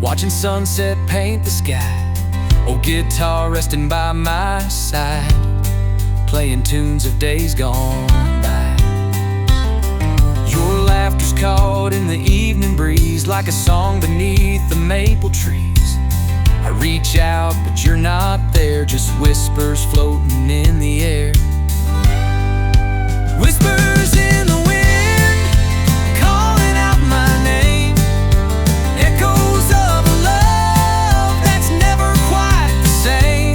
watching sunset paint the sky. Old guitar resting by my side, playing tunes of days gone by. Your laughter's caught in the evening breeze, like a song beneath the maple trees. I reach out, but you're not there, just whispers floating in the air. Whispers in the wind, calling out my name. Echoes of a love that's never quite the same.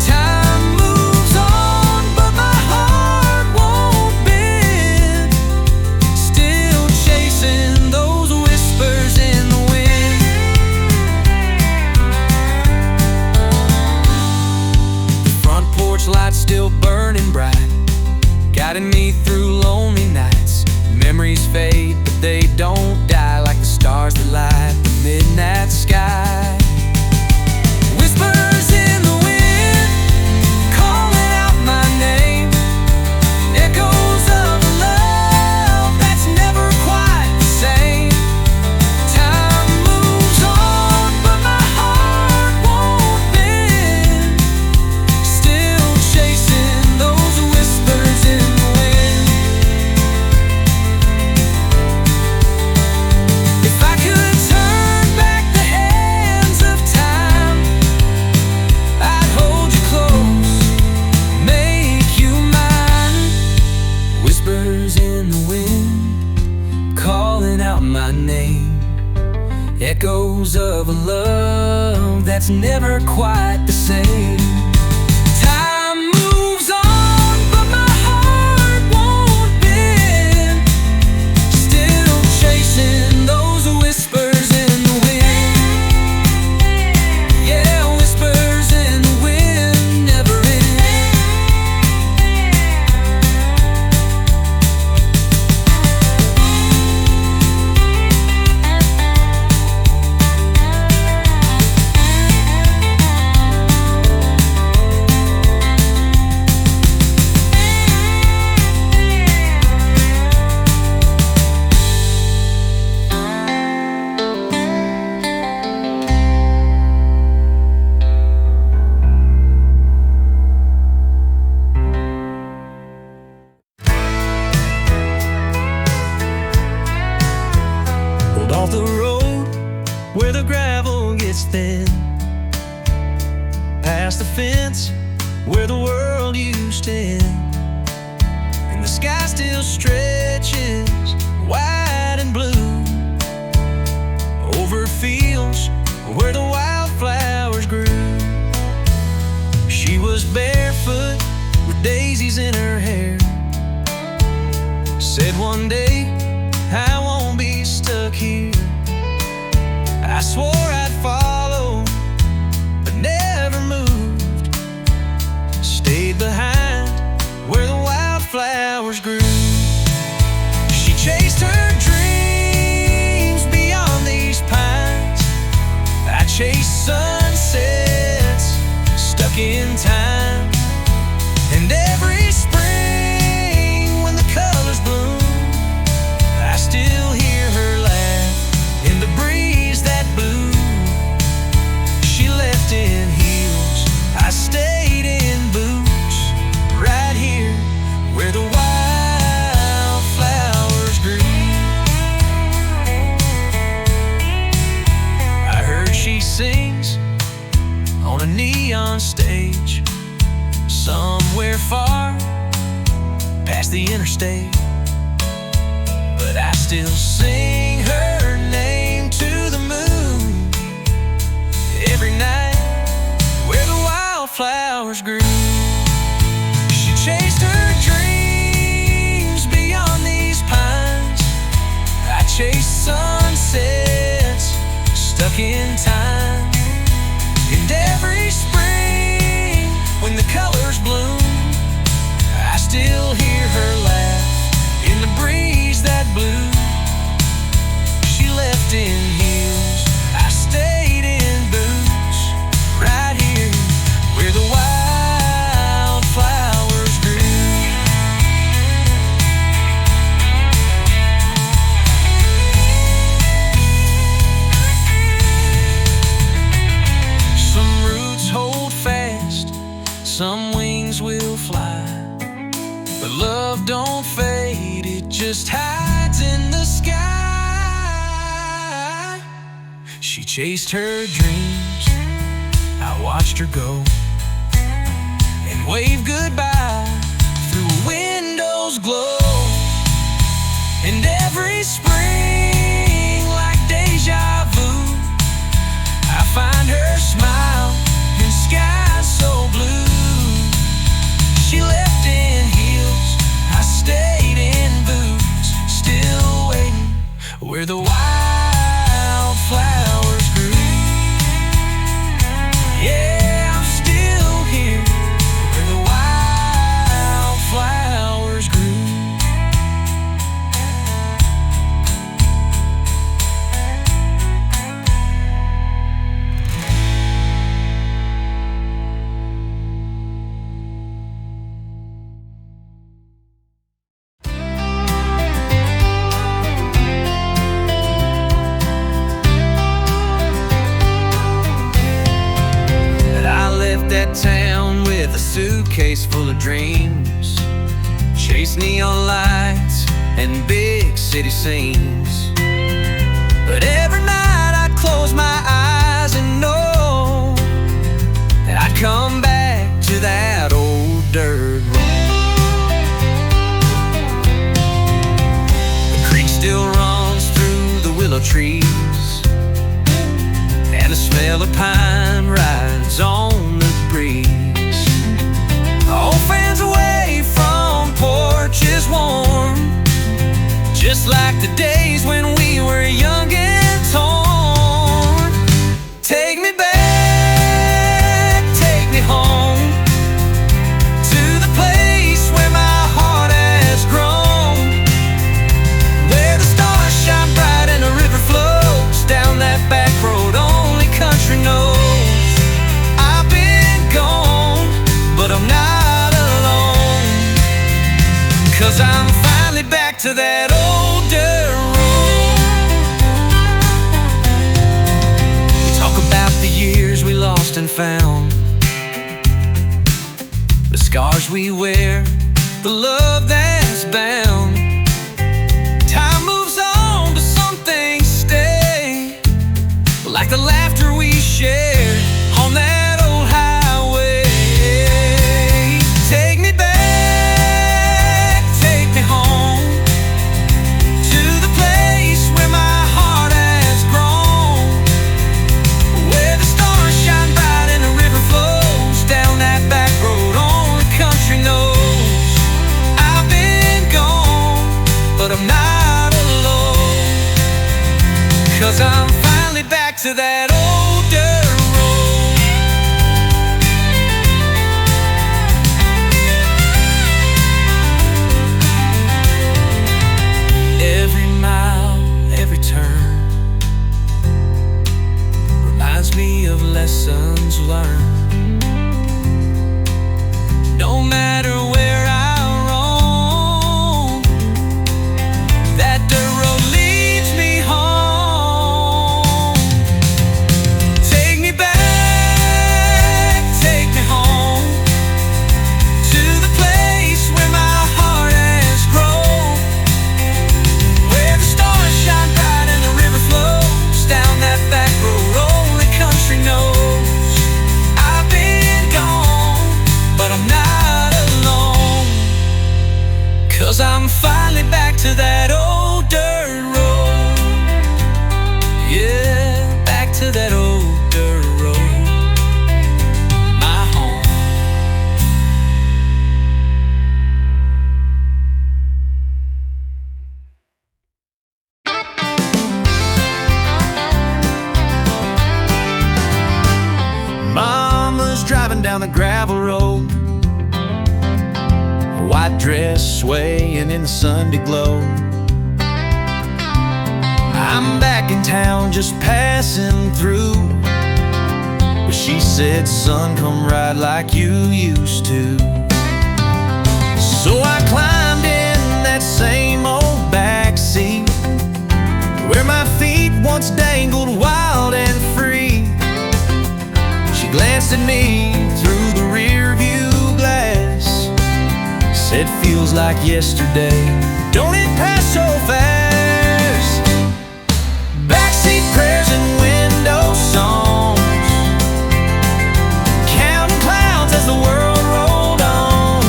Time moves on, but my heart won't bend. Still chasing those whispers in the wind. The front porch light's still burning bright, guiding me through lonely nights. Memories fade, but they don't die, like the stars that light the midnight sky. Whispers in the wind, calling out my name. Echoes of a love that's never quite the same. Time moves on, but my heart won't bend. Still chasing those whispers in the wind. If I could turn back the hands of time, I'd hold you close, make you mine. Whispers in the wind, calling out my name. Echoes of a love that's never quite the same. Time moves on, but my heart won't bend. Still chasing those whispers in the wind. Yeah, whispers in the wind never end. Pulled off the road where the gravel gets thin, past the fence where the world used to end, and the sky still stretches wide and blue over fields where the wildflowers grew. She was barefoot with daisies in her hair, said one day I won't be stuck here. I swore I'd follow, but never moved. Stayed behind where the wildflowers grew. She chased her dreams beyond these pines. I chased sunsets stuck in time. And every spring when the colors bloom, I still hear her laugh in the breeze that blew. She left in heels, I stayed in boots, right here where the wildflowers grew. I heard she sings on a neon stage somewhere far past the interstate, but I still sing her name to the moon every night where the wildflowers grew. She chased her dreams beyond these pines. I chased sunsets stuck in time. And every spring when the colors bloom, I still hear her laugh in the breeze that blew. She left in heels, I stayed in boots, right here where the wildflowers grew. just hides in the sky. She chased her dreams, I watched her go, and waved goodbye through a window's glow. And every spring, like deja vu, I find her smile in skies so blue. She left in heels, I stayed in boots, still waiting where the wildflowers grew. Yeah, I'm still here where the wildflowers grew. That town with a suitcase full of dreams, chase neon lights and big city scenes. But every night I'd close my eyes and know that I'd come back to that old dirt road. The creek still runs through the willow trees, and the smell of pine rides on the breeze. Old fans away from porches warm, just like the days when we were young and torn. Take me back, take me home, to the place where my heart has grown, where the stars shine bright and the river flows down that back road only country knows. I've been gone, but I'm not alone, 'cause I'm finally back to that old dirt road. We talk about the years we lost and found, the scars we wear, the love that's bound. Time moves on, but some things stay, like the laughter we shared on that old highway. Take me back, take me home, to the place where my heart has grown, where the stars shine bright and the river flows down that back road only country knows. I've been gone, but I'm not alone, 'cause I'm finally back to that old dirt road. Every mile, every turn reminds me of lessons learned. No matter where I roam, that dirt road leads me home. Take me back, take me home, to the place where my heart has grown, where the stars shine bright and the river flows down that back road only country knows. I've been gone, but I'm not alone, 'cause I'm finally back to that old dirt road. Yeah, back to that old dirt road, my home. Mama's driving down the gravel road, white dress swaying in the Sunday glow. I'm back in town just passing through, but she said, "Son, come ride like you used to." So I climbed in that same old back seat, where my feet once dangled wild and free. She glanced at me through the rear view glass, said, "Feels like yesterday, don't it pass so fast? Backseat prayers and window songs, counting clouds as the world rolled on.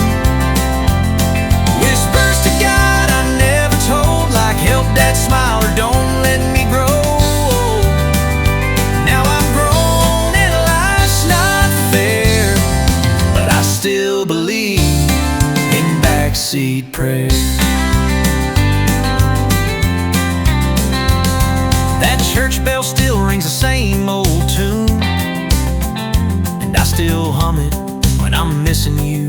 Whispers to God I never told, like help that smile or don't let me grow. Now I'm grown and life's not fair, but I still believe in backseat prayers. That church bell still rings the same old tune, and I still hum it when I'm missing you.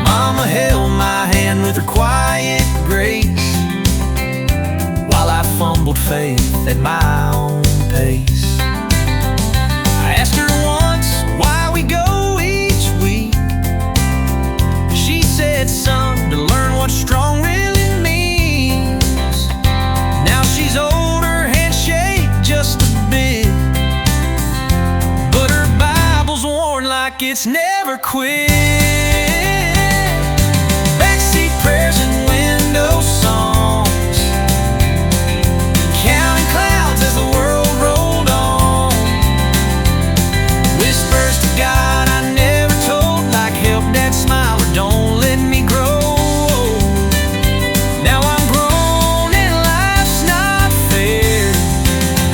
Mama held my hand with her quiet grace, while I fumbled faith at my own pace. I asked her once why we go each week. She said, son, to learn what strong really means. Now she's older, handshake just a bit, but her Bible's worn like it's never quit. Backseat prayers and window songs, counting clouds as the world rolled on. Whispers to God I never told, like help that smile or don't let me grow. Now I'm grown and life's not fair,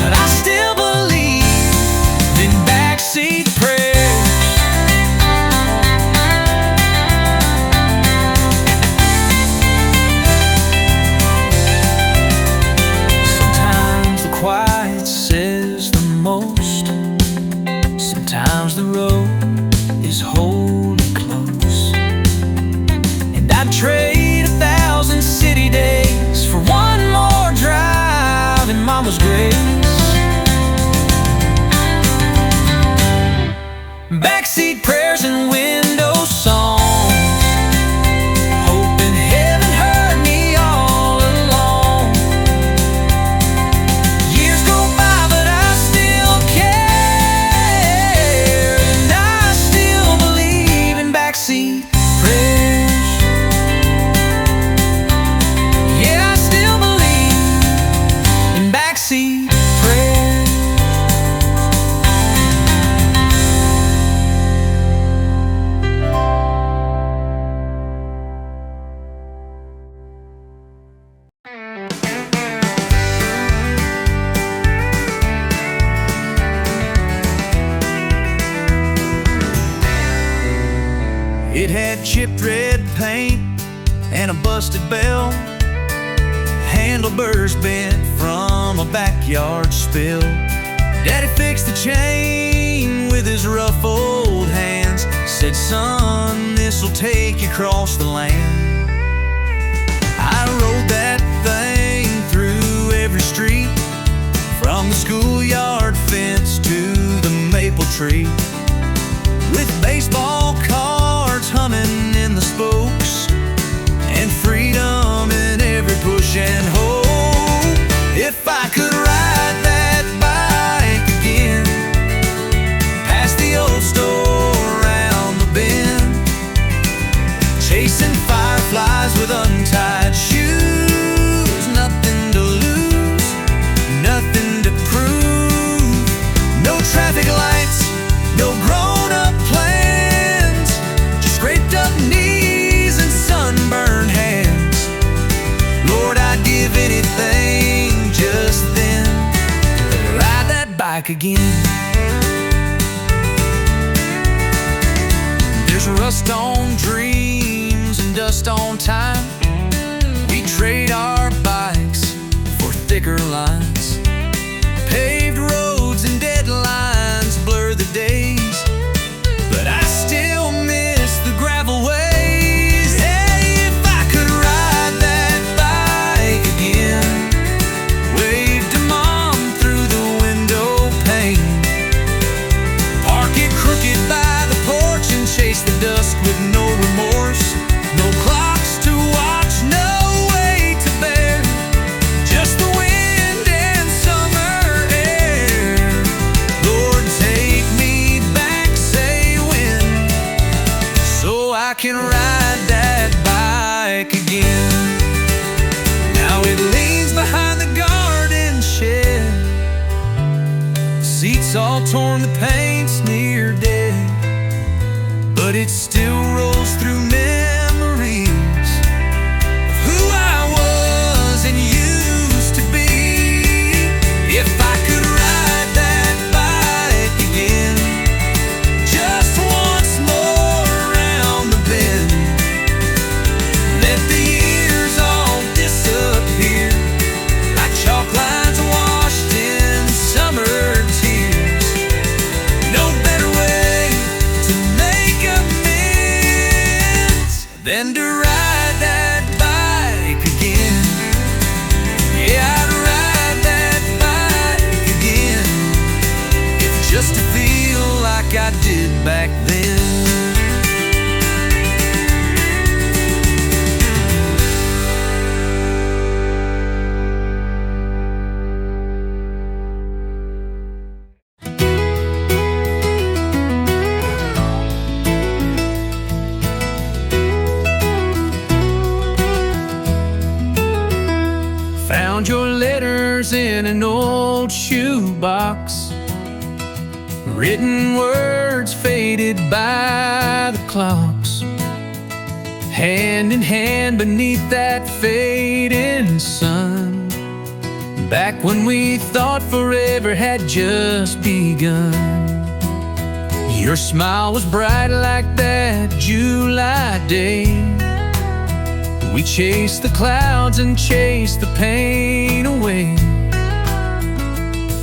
but I still believe in backseat prayers. Sometimes the quiet says the most, sometimes the road is wholly close, and I'd trade 1,000 city days for one more drive in Mama's grace. Backseat prayers and window songs, hoping heaven heard me all along. Years go by but I still care, and I still believe in backseat prayers. Yeah, I still believe in backseat prayers. It had chipped red paint and a busted bell, handlebars bent from a backyard spill. Daddy fixed the chain with his rough old hands, said, son, this'll take you across the land. I rode that thing through every street, from the schoolyard fence to the maple tree, with baseball cards humming in the spokes, and freedom in every push and hope. If I could ride that bike again, past the old store around the bend, chasing fireflies with untied shoes, nothing to lose, nothing to prove. No traffic lights, no grown-up plans, just scraped up knees and sunburned hands. Lord, I'd give anything just then to ride that bike again. There's rust on dreams and dust on time. We trade our bikes for thicker lines. Paved roads and deadlines blur the days, but I still miss the gravel ways. Hey, if I could ride that bike again, wave to Mom through the window pane, park it crooked by the porch and chase the dust with no remorse. No clocks to watch, no weight to bear, just the wind It's all torn, the paint's near dead, but it still rolls through memories of who I was and used to be. If I could ride that bike again, just once more around the bend, let the years all disappear like chalk lines washed in summer tears. No better way to make amends than to ride that bike again. Yeah, I'd ride that bike again, if just to feel like I did back then. Found your letters in an old shoebox, written words faded by the clocks, hand in hand beneath that fading sun, back when we thought forever had just begun. Your smile was bright like that July day. We chased the clouds and chased the pain away.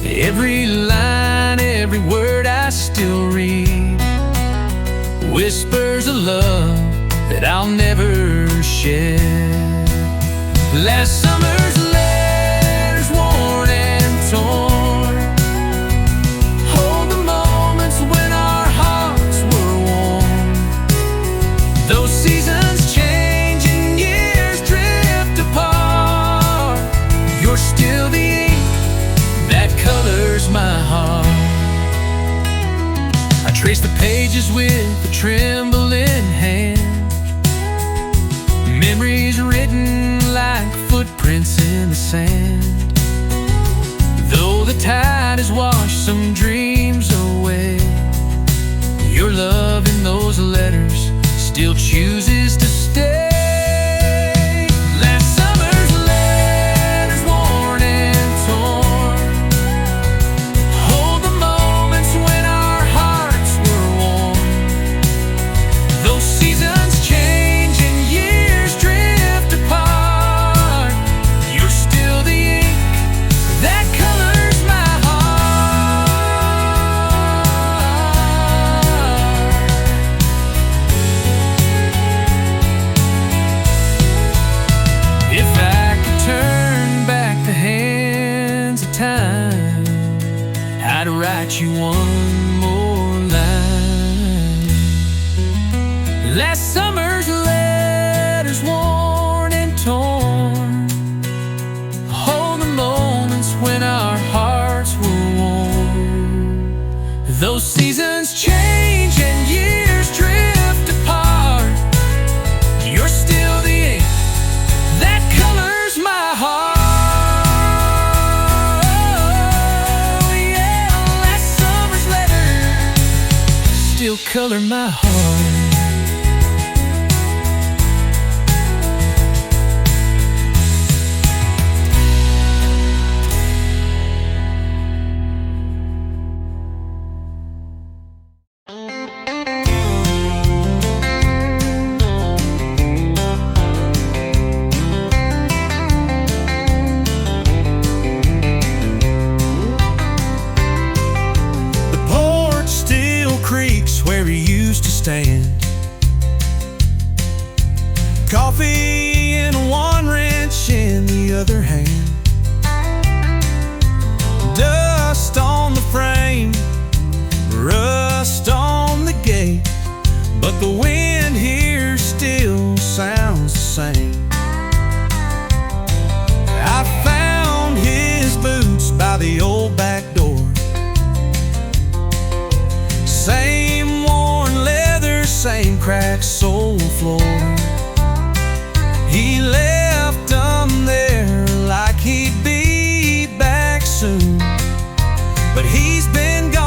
Every line, every word I still read, whispers of love that I'll never shed. Last summer's letters worn and torn hold the moments when our hearts were warm. Those seasons change and years drift apart. You're still the ink that colors my heart. I trace the pages with a trembling hand, memories written like footprints in the sand. Though the tide has washed some dreams away, your love in those letters still chooses to stay. Last summer's letters worn and torn hold the moments when our hearts were warm. Those seasons change and years drift apart. You're still the ink that colors my heart. If I could turn back the hands of time, I'd write you one more line. Last summer's letters worn and torn hold the moments when our hearts were warm. Those seasons change and years drift apart. You're still the ink that colors my heart. Oh, yeah, last summer's letters still color my heart. The porch still creaks where he used to stand. Coffee in one wrench in the other hand. Dust on the frame, rust on the gate, but the wind here still sounds the same. I found his boots by the old back door. Same worn leather, same cracked sole floor. He left them there like he'd be back soon, but he's been gone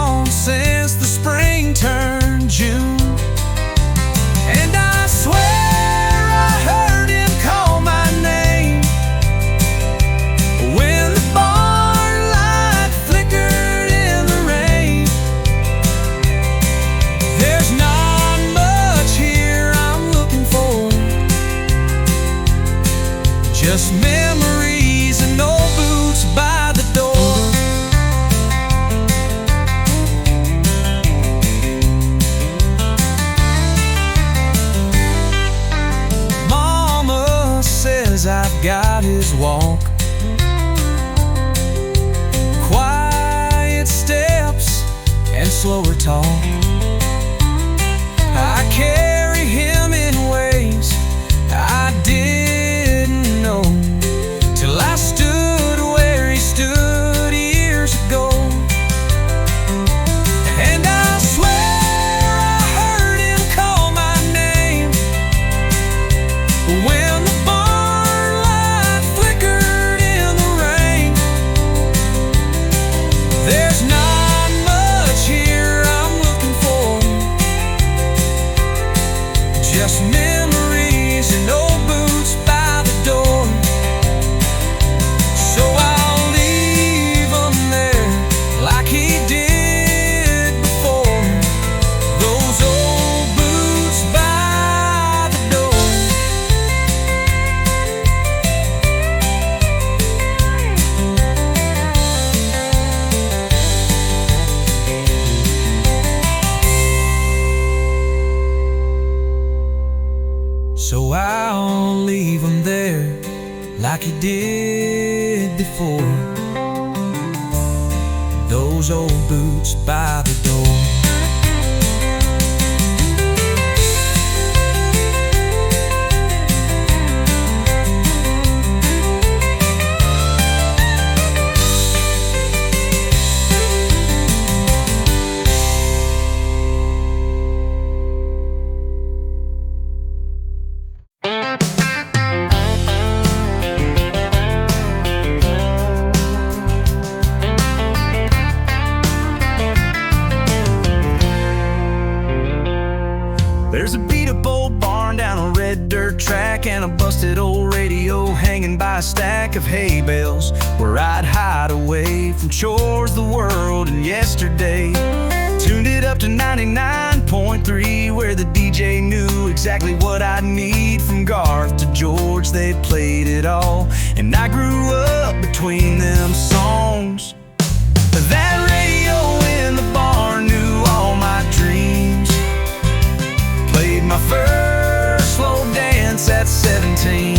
got his walk, quiet steps and slower talk. I carry him in ways I didn't know, till I stood where he stood years ago. And I swear I heard him call my name when the barn light flickered in the rain. There's not much here I'm looking for, just memories and old boots by the door. So I'll leave 'em there like he did before, those old boots by the door. So I'll leave 'em there like he did before, those old boots by the door. There's a beat-up old barn down a red dirt track, and a busted old radio hanging by a stack of hay bales, where I'd hide away from chores, the world, and yesterday. Tuned it up to 99.3, where the DJ knew exactly what I'd need. From Garth to George, they played it all, and I grew up between them songs. That radio in the barn knew all my dreams, played my first slow dance at 17,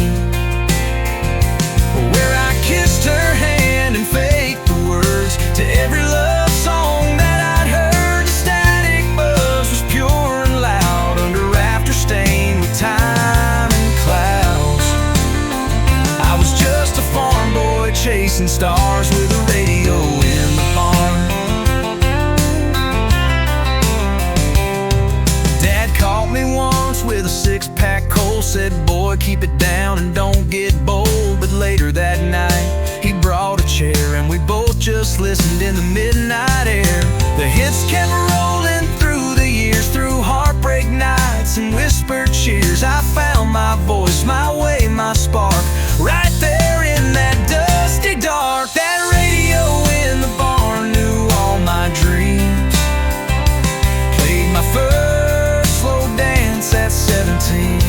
where I kissed her hand and faked the words to every love song that I'd heard. The static buzz was pure and loud under rafter stained with time and clouds. I was just a farm boy chasing stars with a radio in the barn. With a six-pack coal, said, "Boy, keep it down and don't get bold." But later that night, he brought a chair, and we both just listened in the midnight air. The hits kept rolling through the years, through heartbreak nights and whispered cheers. I found my voice, my way, my spark, right there in that dusty dark. That radio in the barn knew all my dreams, played my first slow dance at 17,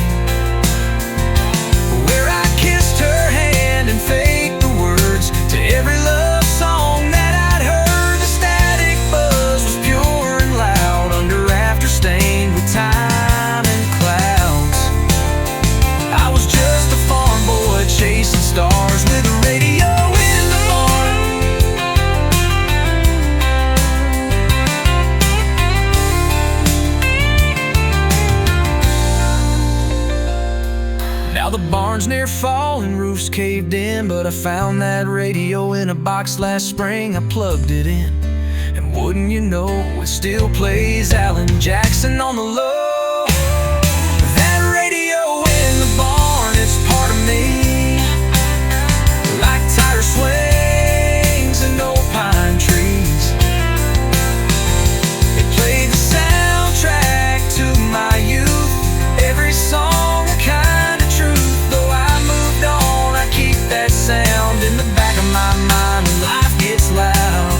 where I kissed her hand and faked the words to every love song that I'd heard. The static buzz was pure and loud under rafter stained with time and clouds. I was just a farm boy chasing stars with a radio in the barn. Now the barn's near falling, roof's caved in, but I found that radio in a box last spring. I plugged it in, and wouldn't you know, it still plays Alan Jackson on the low. That radio in the barn, it's part of me, like tire swings and old pine trees. It played the soundtrack to my youth, every song a kind of truth. Though I moved on, I keep that sound in the back of my mind when life gets loud.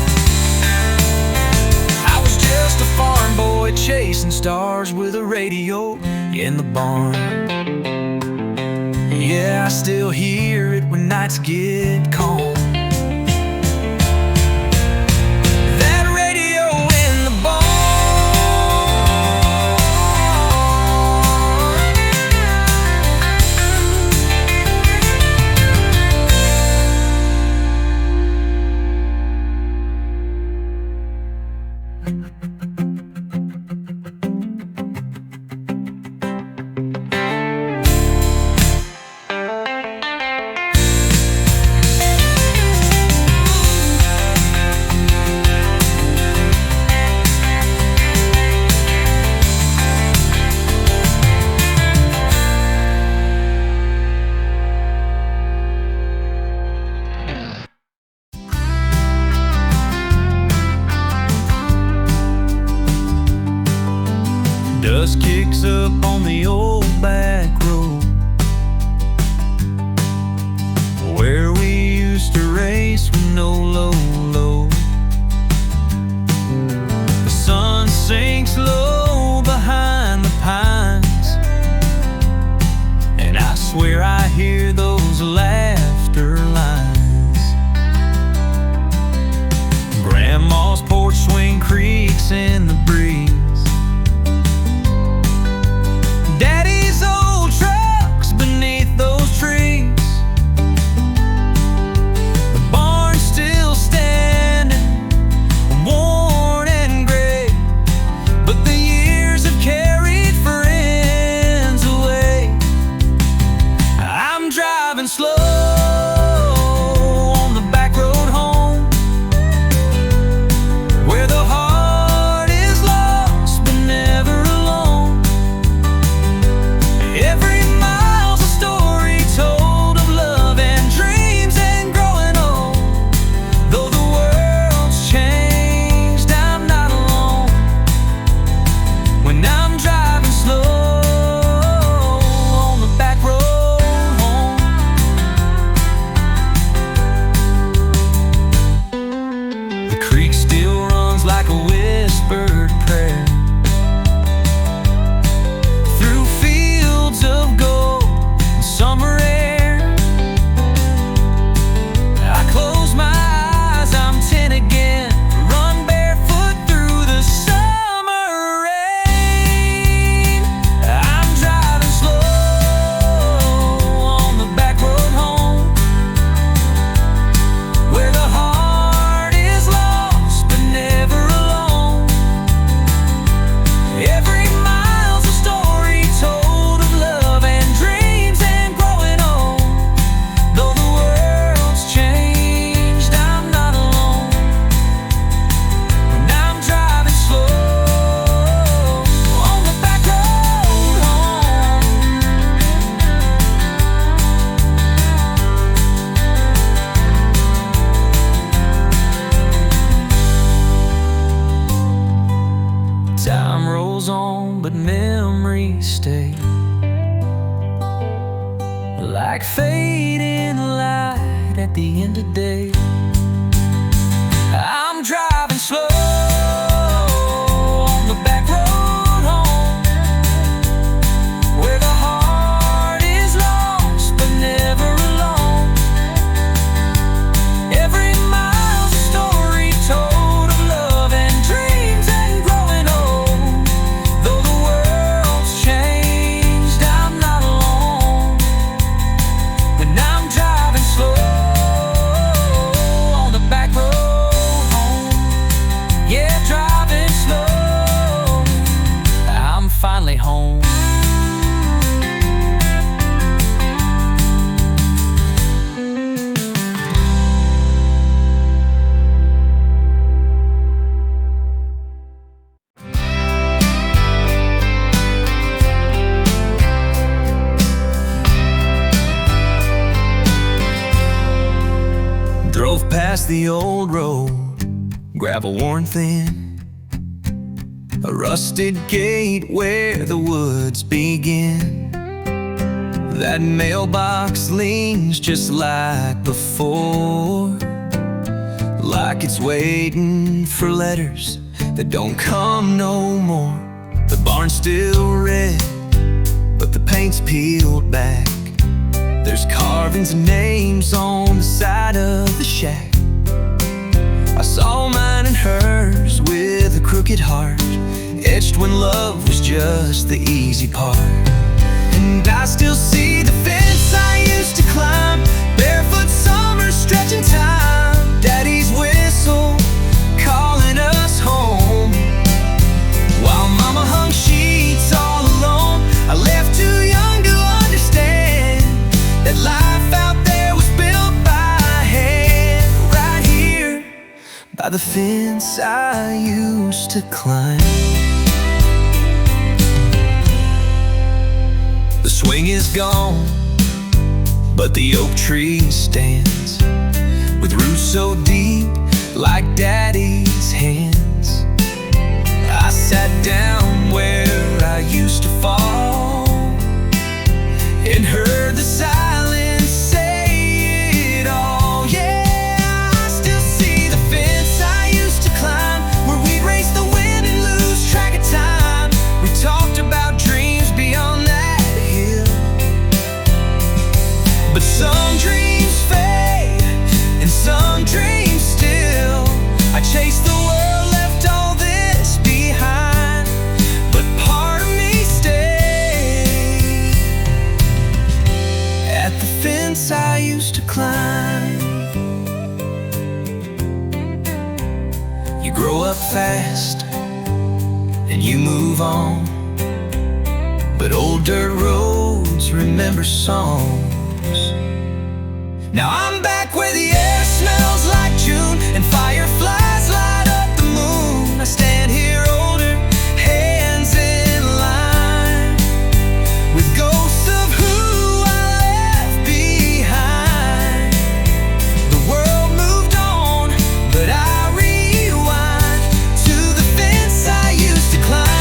I was just a farm boy chasing stars with a radio in the barn. Yeah, I still hear it when nights get calm. That radio in the barn. dust kicks up on the old back road where we used to race with no low. The sun sinks low behind the pines, and I swear I hear those laughter lines. Grandma's porch swing creaks in the breeze. Daddy's old truck's beneath those trees. The barn's still standing, worn and gray, but the years have carried friends away. I'm driving slow on the back road home, where the heart is lost but never alone. Every mile's a story told of love and dreams and growing old. Though the world's changed, I'm not alone when I'm driving slow on the back road home. The creek still runs like a whispered prayer through fields of gold and summer air. I close my eyes, I'm 10 again, run barefoot through the summer rain. I'm driving slow on the back road home, where the heart is lost but never alone. Every mile's a story told of love and dreams and growing old. Though the world's changed, I'm not alone when I'm driving slow on the back road home. Time rolls on, but memories stay, like fading light at the end of day. I'm driving slow on the back road home, where the heart is lost but never alone. Every mile's a story told of love and dreams and growing old. Though the world's changed, I'm not alone when I'm driving slow on the back road home. Yeah, driving slow, I'm finally home. Drove past the old road, gravel worn thin, a rusted gate where the woods begin. That mailbox leans just like before, like it's waiting for letters that don't come no more. The barn's still red, but the paint's peeled back. There's carvings and names on the side of the shack. I saw mine and hers with a crooked heart, etched when love was just the easy part. And I still see the fence I used to climb, barefoot summer stretching time, Daddy's whistle calling us home. While Mama hung sheets all alone, I left too young to understand that life out there was built by hand. Right here by the fence I used to climb. The swing is gone, but the oak tree stands, with roots so deep like Daddy's hands. I sat down where I used grow up fast and you move on, but old dirt roads remember songs. Now I'm back where the air smells like June and fireflies light up the moon. I stand here older, hands in line, with ghosts of who I left behind. The world moved on, but I rewind to the fence I used to climb.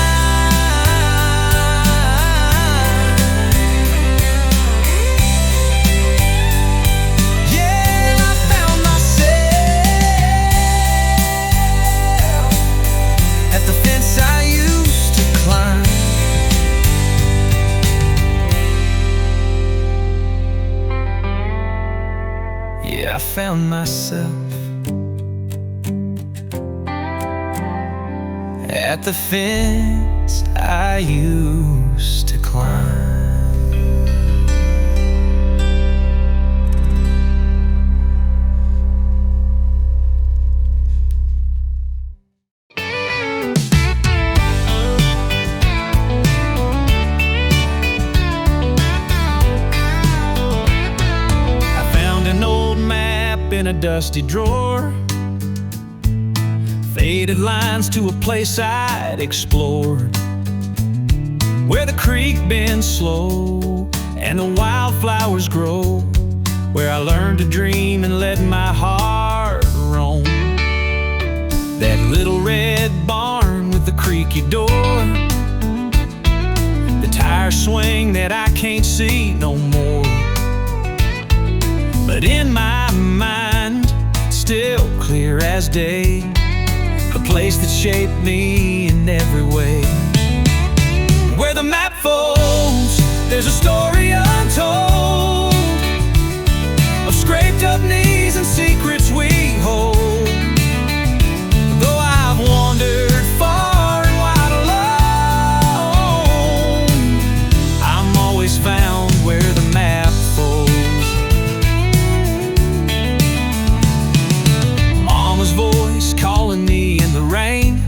Yeah, I found myself at the fence I used to climb. In a dusty drawer, faded lines to a place I'd explored, where the creek bends slow and the wildflowers grow, where I learned to dream and let my heart roam. That little red barn with the creaky door, the tire swing that I can't see no more, but in my mind, still clear as day, a place that shaped me in every way. Where the map folds, there's a story untold of scraped up knees and secrets we hold. Though I've wandered far and wide alone, I'm always found where the map folds. Voice calling me in the rain,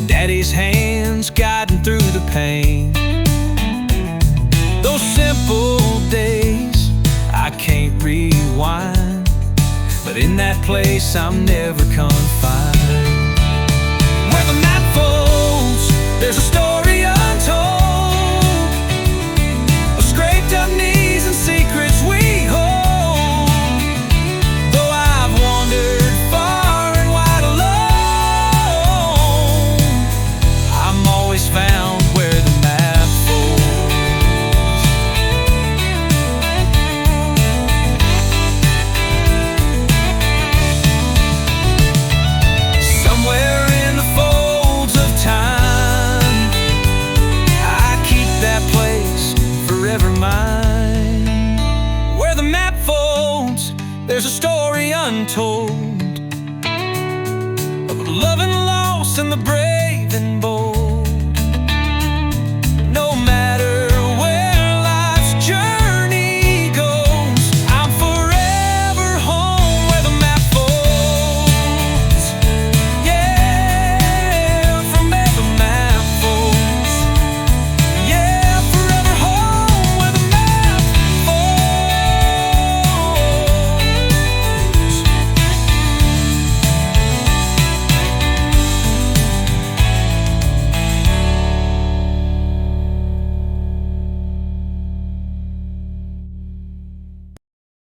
Daddy's hands guiding through the pain. Those simple days I can't rewind, but in that place I'm never confined. Where the map folds, there's a story untold of scraped up knees and secrets we hold. Found where the map folds. Somewhere in the folds of time, I keep that place forever mine. Where the map folds, there's a story untold of love and loss and the brave and bold.